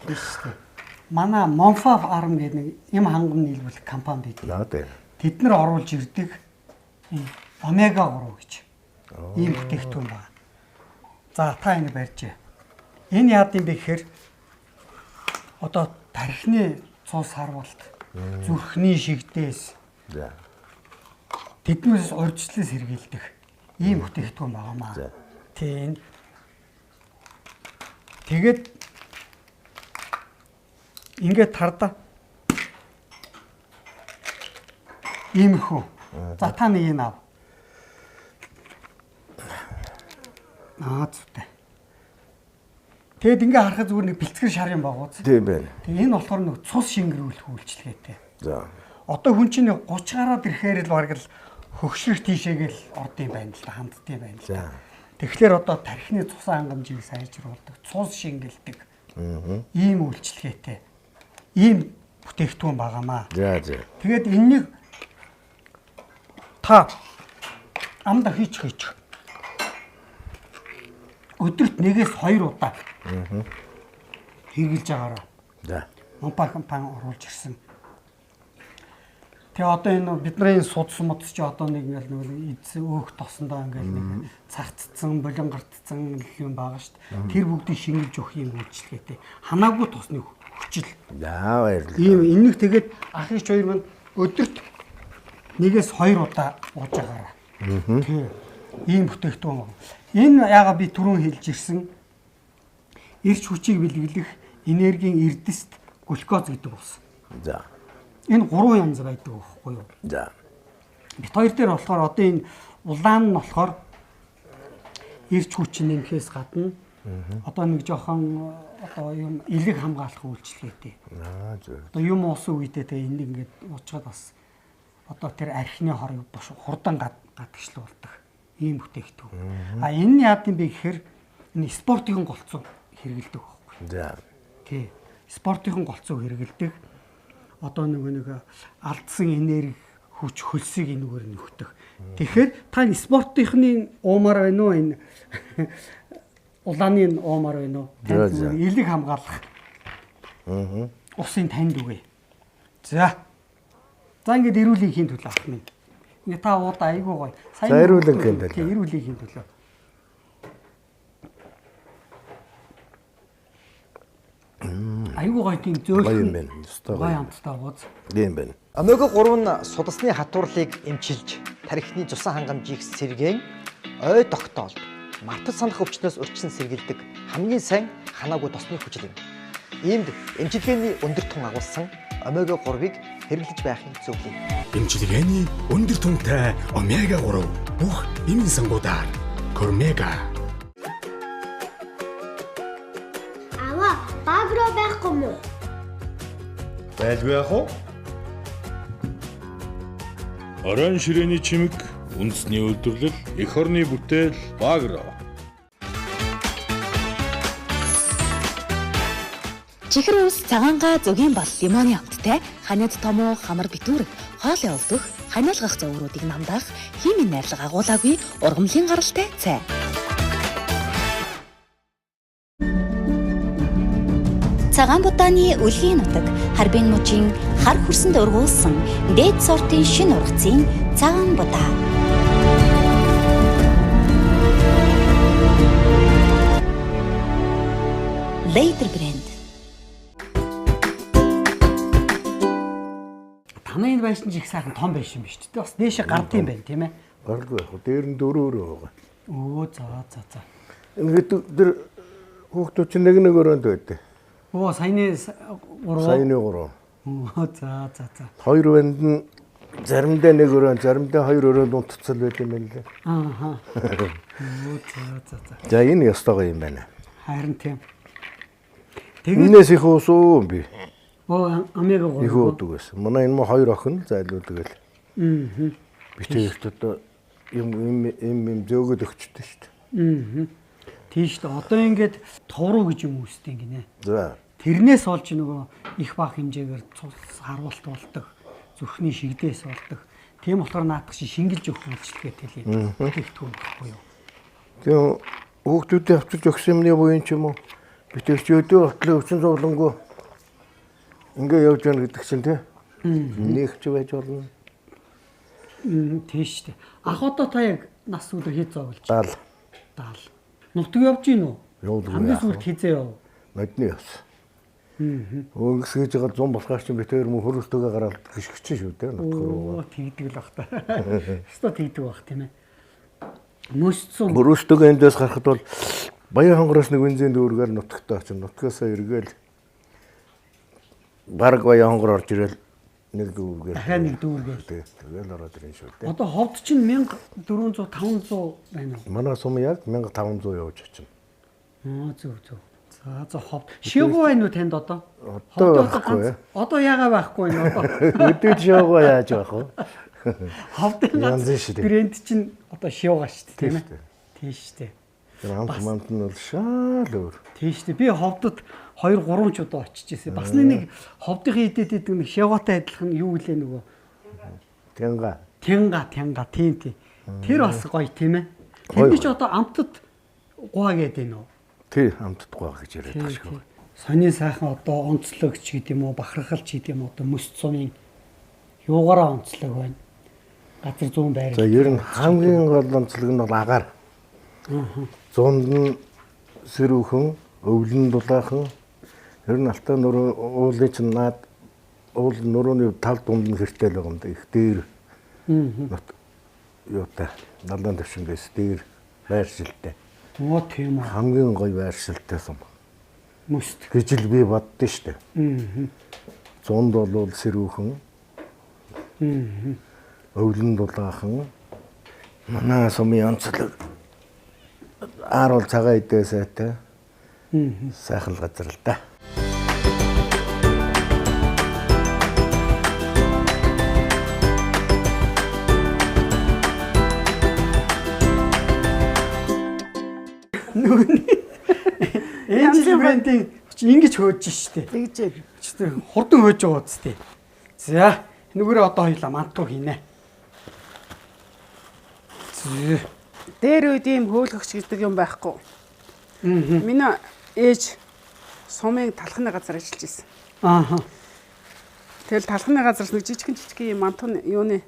S1: Тийм шүү дээ. Манай Монфа фарм гэдэг нэг эм хангам нийлүүлэх компани байдаг. Тэд нар оруулж ирдэг омега 3 гэж. Ийм бүтээгдэхүүн байна. За та энэ барьж. Энэ яад юм бэ гэхээр одоо тархины цус харвалт, зүрхний шигдээс тэднээс урьдчилан сэргийлдэг ийм бүтээгдэхүүн байгаамаа. Тийм. Тэгээд Ингээд тардаа. Иймэрхүү. За та нэг нь ав. Зүйтэй. Тэгэд ингээ харахад зүгээр нэг бэлтгэр шар юм баг үз.
S3: Тийм байна.
S1: Тэгээ энэ болохоор нэг цус шингэрүүлэх үйлчлэгээтэй.
S3: За.
S1: Одоо хүн чинь 30 гараад ирэхээр л бараг л хөгшрөх тийшээгээл ордын байна л да, ханддсан байна л да. Тэгэхээр одоо тархины цусан хангамжийг сайжруулдаг, цус шингэлдэг. Ийм үйлчлэгээтэй. Ийм бүтээгдэхүүн байгаамаа.
S3: За.
S1: Тэгээд энэнийг та амда хийчих. Өдөрт 1-2 удаа. Хийгүүлж байгаараа.
S3: За.
S1: Компани оруулж ирсэн. Тэгээ одоо энэ бидний судс модс чи одоо нэг ингээл эдс өөх тосондоо ингээл нэг цагтцсан, болон гартцсан юм байгаа шүү дээ. Тэр бүгдийг шингэлж өгөх юм үйлчлэгээтэй. Хамаагүй тосны хүчил.
S3: За баярлалаа.
S1: Ийм энэнийг тэгээд ах ич хоёр маань өдөрт 1-2 удаа ууж байгаараа. Тийм. Ийм бүтээгдэхүүн байна. Энэ яага би түрүүн хэлж ирсэн эрч хүчийг бэлгэлэх энергийн эрдэст глюкоз гэдэг болсон.
S3: За.
S1: Энэ 3 янз байдаг байхгүй юу?
S3: За.
S1: Бит хоёр дээр болохоор одоо энэ улаан нь болохоор эрч хүч нэмэхээс гадна одоо нэг жоохон одоо юм элэг хамгаалах үйлчлэгээтэй.
S3: Зөв.
S1: Одоо юм уусан үедээ тэгээ энийг ингээд уучгаад бас одоо тэр архины хорыг хурдан гадагшлуулдаг ийм бүтээгдэхүүн. Энэ нь яад юм бэ гэхээр энэ спортын голцоо хэрэгэлдэг байхгүй.
S3: За.
S1: Тий. Спортын голцоо хэрэгэлдэг. Одоо нэг алдсан энерги хүч хөлсийг энэгээр нөхдөг. Тэгэхээр та спортынхны уумаар байна уу энэ улааны уумаар байна уу? Элэг хамгаалах. Усын танд үгүй. За. За ингээд эрүүл энхийн төлөө авах юм. Ингээ та удаа айгуу гоё.
S3: За эрүүл энхийн төлөө.
S1: Эрүүл энхийн төлөө. Айгуу гоё тийм зөөлхөн гоё амттай ууз.
S3: Тийм байна.
S10: Омега 3 нь судасны хатуурлыг эмчилж, тархины цусан хангамжийг сэргээн, ой тогтоолд, мартаж санах өвчнөөс урьдчилан сэргийлдэг хамгийн сайн ханаагүй тосны хүчил юм. Иймд эмчилгээний өндөр тун агуулсан омега 3-ыг хэрэглэж байхыг зөвлөе.
S9: Эмчилгээний өндөр түнтэй омега 3 бүх эмийн сангуудаар Кормега.
S7: Аваа, баг руу байхгүй мүү?
S3: Байлгүй яах вэ?
S11: Орон ширээний чимэг, үндэсний үйлдвэрлэл, эх орны бүтээл, Багро.
S8: Чихэр ус, цагаангаа, зөгийн бол лимоны амттай ханиад томоо, хамар битүүр, хоол явуулдах, ханиалгах зовруудыг намдаах, химийн найрлага агуулаагүй ургамлын гаралтай цай. Цагаан будааны үлгийн нутаг, харбин мужийн хар хүрсэнд ургуулсан дээд сортын шинэ ургацын цагаан будаа. Later brand.
S1: Танай энэ байшин ч их сайхан том байшин биш ч. Бас дээшээ гардыг байна тийм ээ.
S3: Гардгүй яг. Дээр нь дөрөөрөө байгаа.
S1: Өө за.
S3: Ингээд тэр хүүхдүүд чинь нэг өрөөнд байдаг.
S1: Оо саяны 3.
S3: Саяны 3.
S1: Оо за.
S3: Хоёр банд нь заримдаа нэг өрөөнд, заримдаа хоёр өрөөнд унтцал байт юм байна лээ.
S1: Ааха. Оо за.
S3: За энэ ёстойгоо юм байна.
S1: Харин тийм.
S3: Энээс их уусуу би.
S1: Оо омега 3.
S3: Их уудаг байсан. Манай энэ хоёр охин зайлуулдаг л. Битээхт одоо юм зөөгөл өгчтэй шүү дээ.
S1: Тийм шүү дээ. Одоо ингээд товруу гэж юм үүсдэг гинэ.
S3: За.
S1: Тэрнээс олж нөгөө их бага хэмжээгээр харуулт болдог. Зүрхний шигдээс болдог. Тийм болохоор наадах чи шингэлж өгөх үйлчлэгээтэй л юм. Тэгтгүй байхгүй юу?
S3: Тэгээ хүүхдүүдэд авчирч өгсөн юмны буян ч юм уу? Битээч өдөө болтлоо өвчин зовлонгоо ингээ явж яана гэдэг чинь тий. Нэг ч байж болно.
S1: Тийм шүү дээ. Ах одоо та яг нас үлэр хийж зовлж. Даал. Нутаг явж гин үү? Хамгийн сүүлд хизээ яв.
S3: Модны яс. Өнгөс хийж байгаа 100 болохоос чинь битээр мөн хөрөлтөөгөө гараад гიშгч шүү дээ нутаг руу.
S1: Тэгдэг л бах та. Өстө тэгдэг бах тийм ээ. Мөсцөн.
S3: Хөрөлтөөгөө эндээс гарахад бол Баян хонгороос нэг винзэн дүүргээр нутагтаа очив. Нутгаасаа эргээл бараг бая хонгор орж ирэл нэг дүүргээр.
S1: Дахиад нэг дүүргээл.
S3: Тэгэл ороод ирэн шүү дээ.
S1: Одоо ховд чинь 1400 500 байна уу?
S3: Манай сум яг 1500 явж очив.
S1: Зөв. За ховд. Шиогоо байна уу танд одоо?
S3: Одоо байхгүй.
S1: Одоо ягаа байхгүй нэ одоо.
S3: Өдөөд шиогоо яаж байх вэ?
S1: Ховдын брэнд чинь одоо шиогоо шүү дээ тийм ээ. Тийм шүү дээ.
S3: Тэр хамт нь бол шал өөр.
S1: Тийм шүү дээ. Би ховдод 2 3 ч удаа очиж ирсэн. Бас нэг ховдын идэд нэг шиогоотой адилхан юу гэлээ нөгөө. Тянга тийм. Тэр бас гоё тийм ээ. Тэр ч одоо амтд гуа гэдэг нь үү?
S3: Тий, амтд гуа гэж яриад байгаа шүү.
S1: Сонин сайхан одоо онцлогч гэдэг юм уу, бахархалч гэдэг юм уу, одоо мөс цумын юугаараа онцлог байна. Газар зүүн байр.
S3: За ер нь хамгийн гол онцлог нь бол агаар. Зунд нь сэрүүхэн, өвлөн дулаахан. Ер нь алтан нуруу уулын чинь наад уул нурууны тал дунд нь хэртэл байгаа юм да. Их дээр. Юутай налан төвшингээс дээр байршилтай.
S1: Оо тийм үү.
S3: Хамгийн гоё байршилтай сум.
S1: Мөст
S3: гэж л би боддоо штэ. Зунд бол сэрүүхэн. Өвлөн дулаахан. Манай сумын онцлог ааруул цагаан идээ сайтай. Сайхан газар л да.
S1: Энжел брендing ингэж хөөж штэ.
S6: Тэгж
S1: хурдан хөөж байгаа үстэй. За нүгээрээ одоо хоёлаа мантуу хийнэ.
S6: Дээр үед ийм хөөлгөгч гэдэг юм байхгүй. Миний ээж сумын талхны газар ажиллаж байсан. Тэгэл талхны газар нэг жижигэн ийм мантун юуны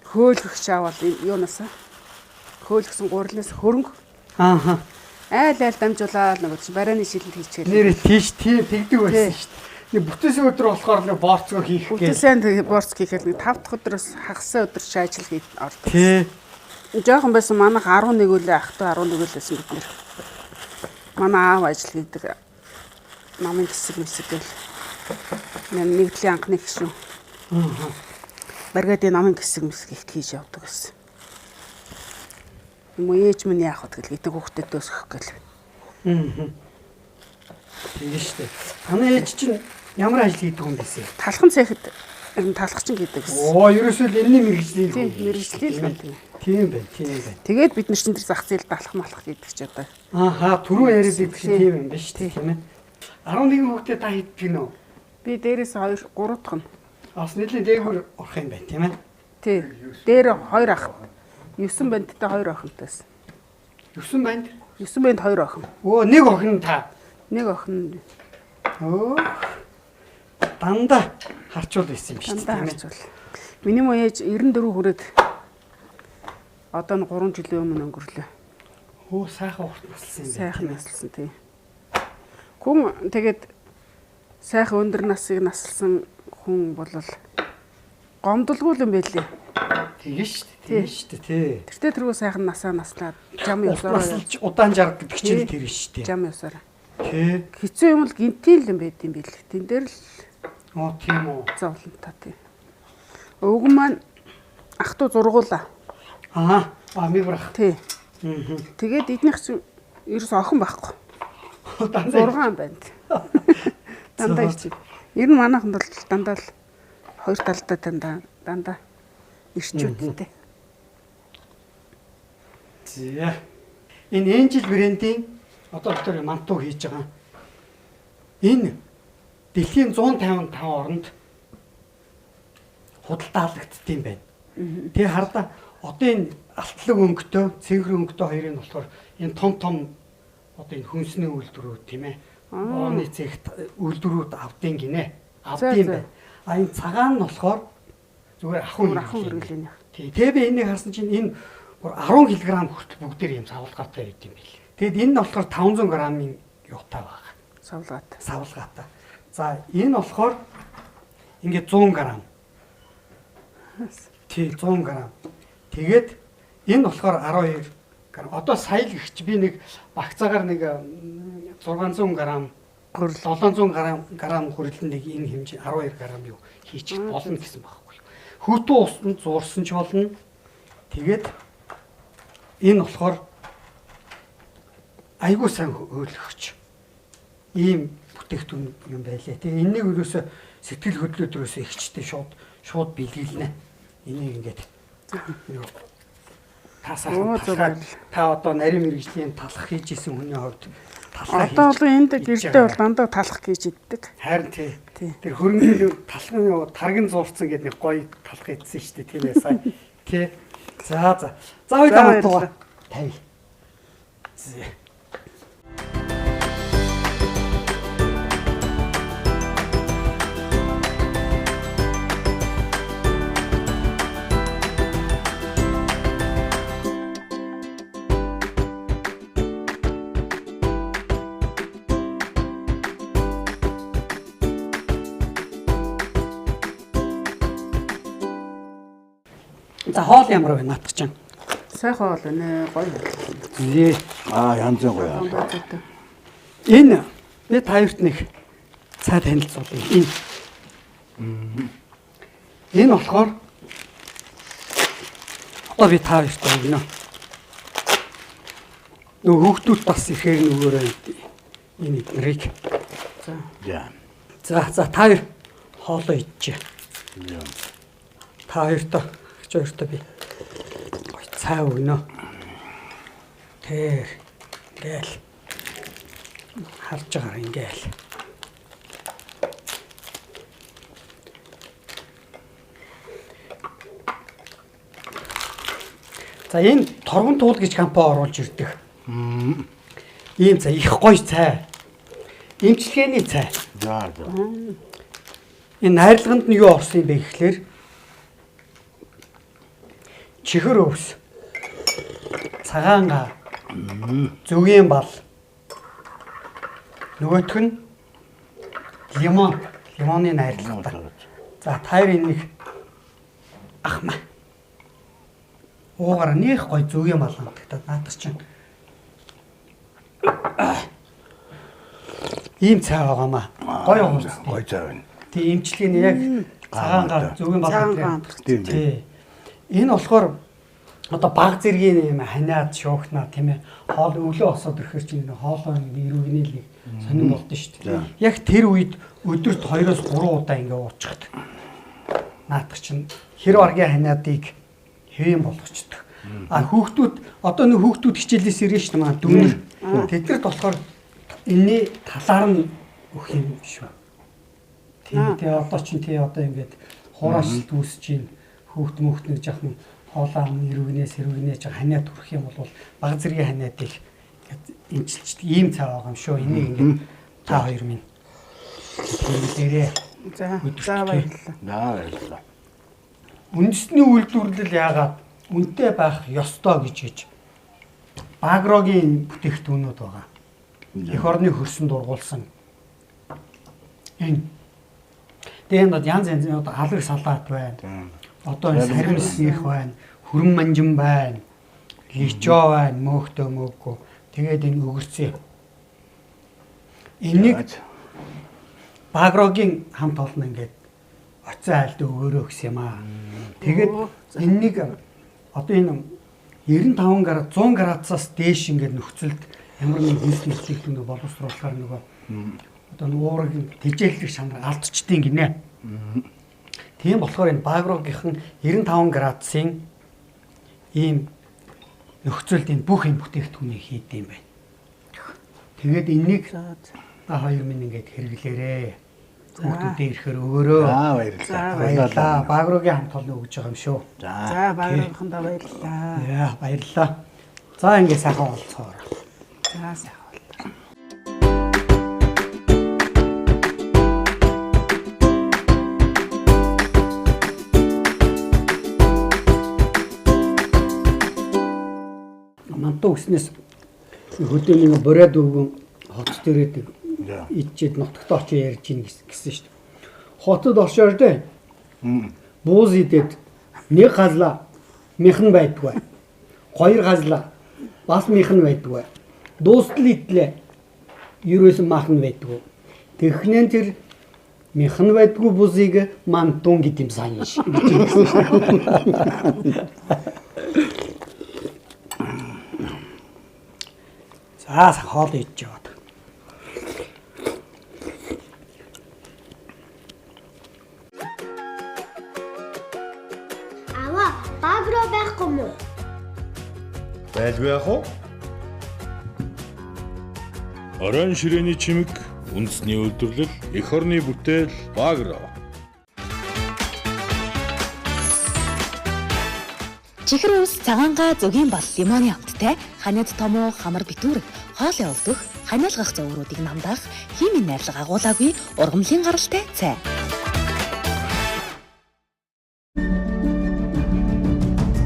S6: хөөлгөгч аваад юунаас хөөлгсөн гурилнаас хөрөнгө. Айл дамжуулаад нэг барааны шилэнд хийчихээ.
S1: Нэр тийш тэгдэг байсан шүү дээ. Нэг бүтээсийн өдөр болохоор нэг борцгоо хийх гээ.
S6: Бүтээсийн борц хийхэд нэг 5 дахь өдрөөс хагасаа өдөр чи ажил хийж ордог.
S1: Тий.
S6: Жохон байсан манайх 11 үлээ ахтай 11 үлээсэн бид нэр. Манай аав ажил хийдэг. Намын хэсэг гэл. Нэгдлийн анхны гишүүн. Баргадын намын хэсэг ихт хийж явдаг гэсэн. Ээж минь яах вэ гэл гэдэг хүүхдэд өсгөх гэл.
S1: Тийм шүү дээ. Танай ээж чинь ямар ажил хийдэг юм бэ?
S6: Талхан цайхад талхчин гэдэг гэсэн.
S1: Ерөөсөө л энэний мэрэгжлийн.
S6: Тийм, мэрэгжлийн юм.
S1: Тийм байна.
S6: Тэгээд бид нар чинь тэр зах зээл талах малах гэдэг ч одоо.
S1: Түрүү яриад идэх чинь тийм юм байна шүү дээ, тийм ээ. 11 хүүхдэд та хийдэг гинэ үү?
S6: Би дээрээс 2 3 дахь нь.
S1: Бас нэлийн дээгүүр орох юм байна, тийм ээ.
S6: Тий. Дээр 2 ах. 9 бандтай 2 охинтойсэн.
S1: 9 банд?
S6: 9 банд 2 охин.
S1: Нэг охин та.
S6: Нэг охин.
S1: Дандаа харчуул байсан юм шүү дээ.
S6: Дандаа харчуул. Миний муу ээж 94 хүрээд одоо нь 3 жилийн өмнө өнгөрлөө.
S1: Сайхан урт наслсан юм.
S6: Сайхан наслсан тий. Хүн тэгээд сайхан өндөр насыг наслсан хүн бол гомдолгүй юм байлээ.
S1: Тэгээ шүү дээ.
S6: Тэртээ тэргүй сайхан наслаад жам ёсоор
S1: удаан жаргал гэдэг чинь тэр шүү дээ.
S6: Жам ёсоор.
S1: Тий.
S6: Хэцүү юм л гинтийн юм байд юм бэл. Тэн дээр л
S1: тийм үү.
S6: Зовлонтой тий. Өвгөн маань ах トゥ зургуулаа.
S1: Мибрах.
S6: Тий. Тэгээд эднийх чинь ерөөс охин байхгүй. 6 байна. Дандаа ирчих. Ер нь манайханд бол дандаа л 2 талдаа дандаа ирчүүдтэй.
S1: За. Энэ Энжел брендing одоо тэр мантуу хийж байгаа. Энэ дэлхийн 155 оронд худалдаалагдсан байна. Тэгээ хардаа одоо энэ алтлаг өнгөтэй, цэнхэр өнгөтэй хоёрын болохоор энэ том одоо энэ хүнсний үйлдвэрүүд тийм ээ. Бооны цэгт үйлдвэрүүд авдیں۔ Гинэ. Авдیں۔ Байна. Энэ цагаан нь болохоор зүгээр ахуй
S6: хэрэглэнэ.
S1: Тэгээ би энийг харсан чинь энэ 10 кг хүртэл бүгдээр юм савлгаатай байд юм бэл. Тэгэд энэ нь болохоор 500 г-ийн юутай байгаа. Савлгаатай. За энэ болохоор ингээд 100 г. Тий 100 г. Тэгээд энэ болохоор 12 г. Одоо сая л ихч би нэг багцаагаар нэг 600 г 700 грамм хүрлэнийг энэ хэмжээ 12 грамм юу хийчих болно гэсэн байхгүй. Хөөтөө усанд зуурсан ч болно. Тэгээд энэ болохоор айгуу сайн хөөлгөгч ийм бүтээгдэхүүн юм байлээ. Тэгээ энэнийг өрөөсө сэтгэл хөдлөлөөдрөөсөө ихчтэй шууд бэлгэлнэ. Энийг ингээд та одоо нарийн мэрэгжлийн талах хийж исэн хүний хувьд
S6: одоо бол энд гэрдээ бол дандаа талах гэж иддэг.
S1: Харин тий. Тэр хөрөнгөний талхын таргын зуурцсан гэдэг нэг гоё талах идсэн шүү дээ. Тийм ээ сая. Тий. За хоёулаа матуга. Тавь. За хоол ямар вэ наадах чинь?
S6: Сайхан хоол нэ гоё.
S1: Зээ.
S3: Янз бүр гоё.
S1: Энэ би тааварт нэг цай танилцуулъя. Энэ болохоор одоо би тааварт өгнө. Нөгөө хүүхдүүд бас ихээр нөгөөрөө энэ эднэрийг. За таавар хоолоо идчихэ. Таавартаа хоёртой би цай өгнө. Тэр ингээл харж байгаа ингээл. За энэ торгон туул гэж компани оруулж ирдэг. Ийм цай их гоё цай. Эмчилгээний цай. Энэ найрлаганд нь юу орсон юм бэ гэхлээр чихэр өвс, цагаан га, зүгийн бал, нөгөөх нь лимоны найрлагтай. За таяр энийг ахмаа. Уугаар нэх гой зүгийн бал амтагтаад наадах чинь. Ийм цай байгаамаа. Гоё уус.
S3: Гоё цай байна.
S1: Тэг эмчилгээний яг цагаан га, зүгийн бал. Тий. Энэ болохоор одоо баг зэргийн юм ханиад шуухнаа тийм ээ хоол өглөө осоод ирэхэр чинь хоолоо ирүүгний л сонирн болдсон шүү дээ. Яг тэр үед өдөрт 2-3 удаа ингээ уучихдаг. Наадах чинь хэр баргийн ханиадыг хэвэн болгочдөг. Хүүхдүүд одоо нэг хүүхдүүд хичээлээс ирнэ шүү дээ маа дүүнэр. Тэднэрт болохоор энэний талаар нь өгөх юм шүү. Тийм тий одоо чинь тий одоо ингээд хуурашилт үүсэж чинь хүүхд мөхтнэг жахан хоолоо ирүүгнээс жаа ханиад хүрэх юм бол баг зэргийн ханиадыг эмчилж ийм цай байгаа юм шүү. Энийг ингээд та хоёр минь хэрэглээрээ.
S6: За баярлалаа.
S1: Үндэсний үйлдвэрлэл яагаад үнэтэй байх ёстой гэж Багрогийн бүтээгдэхүүнүүд байгаа. Эх орны хөрсөн дургуулсан. Энэ тэгээд янз янзын одоо алгар салаат байна. Одоо энэ сарвин сих байна, хүрэн манжин байна, личо байна, мөөхтөө мөөгөө. Тэгээд энэ өгөрцөө. Энийг Багрогийн хамт олон ингээд оцсон айлд өгөөрөө гэсэн юм аа. Тэгээд энэнийг одоо энэ 95 градус 100 градусаас дээш ингээд нөхцөлд ямар нэг хилс нөхцөлд боловсруулахаар нөгөө одоо уурыг тэжээллэх шанар алдчдیں۔ Гинэ. Тийм болохоор энэ Багрогийнхан 95 градусын ийм нөхцөлд энэ бүх юм бүтээгдэхүүнийг хийдэм байна. Тэгээд энийг хоёр минь ингээд хэрэглээрээ. Хүүхдүүдээ ирэхээр өгөөрөө. Баярлалаа. Багрогийн хамт олон өгж байгаа юм шүү.
S6: За Багрогийнхандаа баярлалаа.
S1: Яа баярлалаа. За ингээд сайхан олцоороо.
S6: За сайхан боллоо.
S1: Мантаа өснөөс хөдөөний бороод өгөн хоц дээрээ ичээд нутагт очиж ярьж ийн гэсэн шүү дээ. Хотод оршоор дээ. Бууз идэд нэг газлаа михэн байдгүй. Хоёр газлаа бас михэн байдгүй. Дуустал идлээ. Ерөөсөн махан байдгүй. Тэгхнэн тэр михан байдгүй бузыг мантун гэдэм санаж. За хоол идэж яваад.
S7: Аваа, баг руу байхгүй мүү?
S11: Байлгүй яах вэ? Орон ширээний чимэг, үндэсний үйлдвэрлэл, эх орны бүтээл, Багро.
S8: Чихэр ус, цагаангаа, зөгийн бол лимоны амттай ханиад томоо, хамар битүүр, хоол явуулдах, ханиалгах зовруудыг намдаах, химийн найрлага агуулаагүй ургамлын гаралтай цай.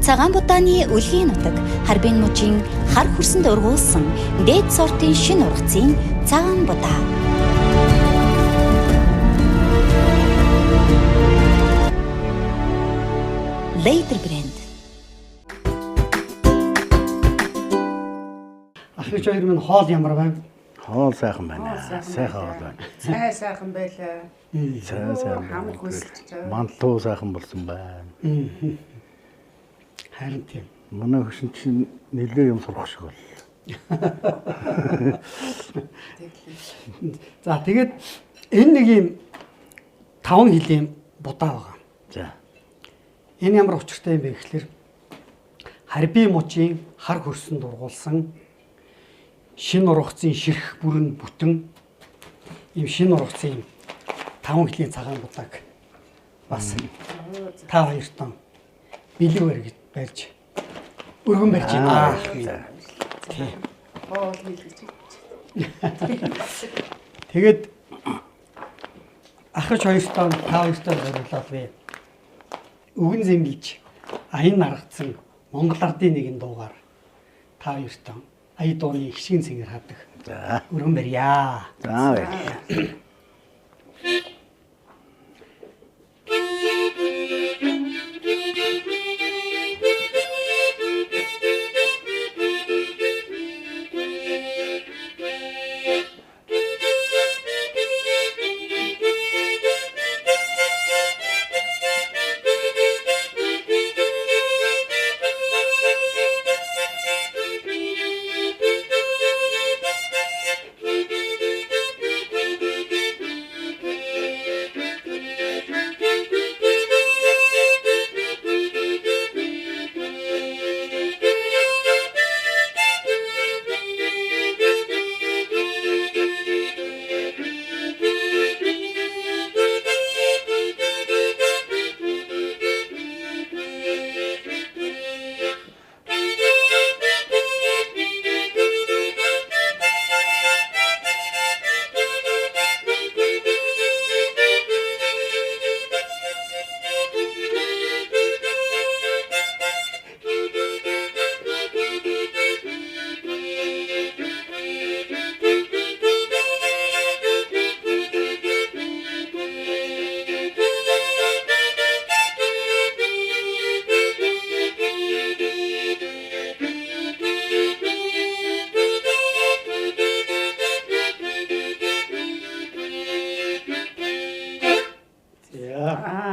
S8: Цагаан будааны үлгийн нутаг, Харбин мужийн хар хүрсэнд ургуулсан дээд сортын шинэ ургацын цагаан будаа. Later brand.
S1: Ахрич хоёр минь хоол ямар байна?
S3: Хоол сайхан байна. Сайхан хоол байна.
S6: Цай сайхан байлаа.
S3: Цай сайхан.
S6: Хамаг хөсөлж байгаа.
S3: Мантлуу сайхан болсон байна.
S1: Харин тийм.
S3: Манай хөшин чинь нэлээ юм сурах шиг бол.
S1: За тэгээд энэ нэг юм 5 жилийн будаа байгаа.
S3: За.
S1: Энэ ямар учиртай юм бэ гэхээр Харбин мужийн хар хөрсөнд ургуулсан шинэ ургацын ширх бүрэн бүтэн ийм шинэ ургацын 5 жилийн цагаан будааг бас та хоёр тон бэлэг барьж барьж өргөн барьж байна.
S6: Хоол хийлгэж.
S1: Тэгээд ахрч хоёртоо та хоёртоо зориулаад би өгөн зэмлэж аян наргацсан Монгол ардын нэгэн дуугаар та хоёртоо ая дууны хшийн цэнгэр хаадаг.
S3: За.
S1: Өргөн барья.
S3: За баярлалаа.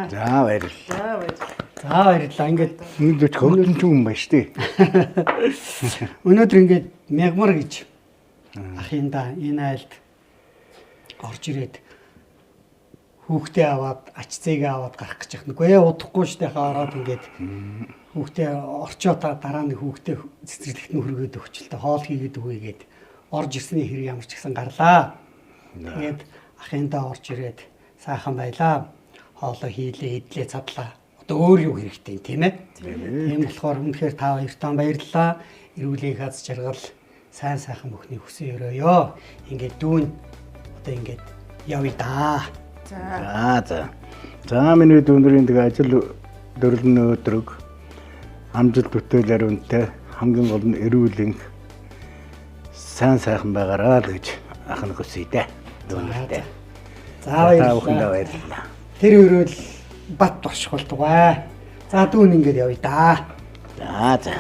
S3: За баярлалаа.
S1: За баярлалаа. Ингээд
S3: нэг хөвлөн юм байна штэ.
S1: өнөөдөр ингээд мягмар гэж ахинда энэ айлд орж ирээд хүүхдээ аваад ачцыг аваад гарах гэж байна. Үгүй ээ удахгүй штэ хараад ингээд хүүхдээ орчоо та дараа нь хүүхдээ цэцэрлэгт нь хөргөөд өгчлээ. Хоол хийгээд өгөөгээд орж ирсний хэрэг ямар ч гэсэн гарлаа. Тэгээд ахинда орж ирээд сайхан байлаа. Хоолоо хийлээ, идлээ, цадлаа. Одоо өөр юу хэрэгтэй тийм ээ? Тийм болохоор үнэхээр та хоёртаа баярлалаа. Эрүүлийн хаз жаргал сайн сайхан бүхний хүсэн өрөөё. Ингээд дүүн одоо ингээд явъя да.
S3: За. За миний дүүнэрийн тэгээ ажил дөрөлн өдрөг амжилт бүтээл ариунтай хамгийн гол нь эрүүлийн сайн сайхан байгаараа л гэж ахын хүсье дээ. Дүүнэртэй.
S1: За
S3: баярлалаа.
S1: Тэр өрөөл бат бошголтугай. За дүүн ингээд явъя да.
S3: За.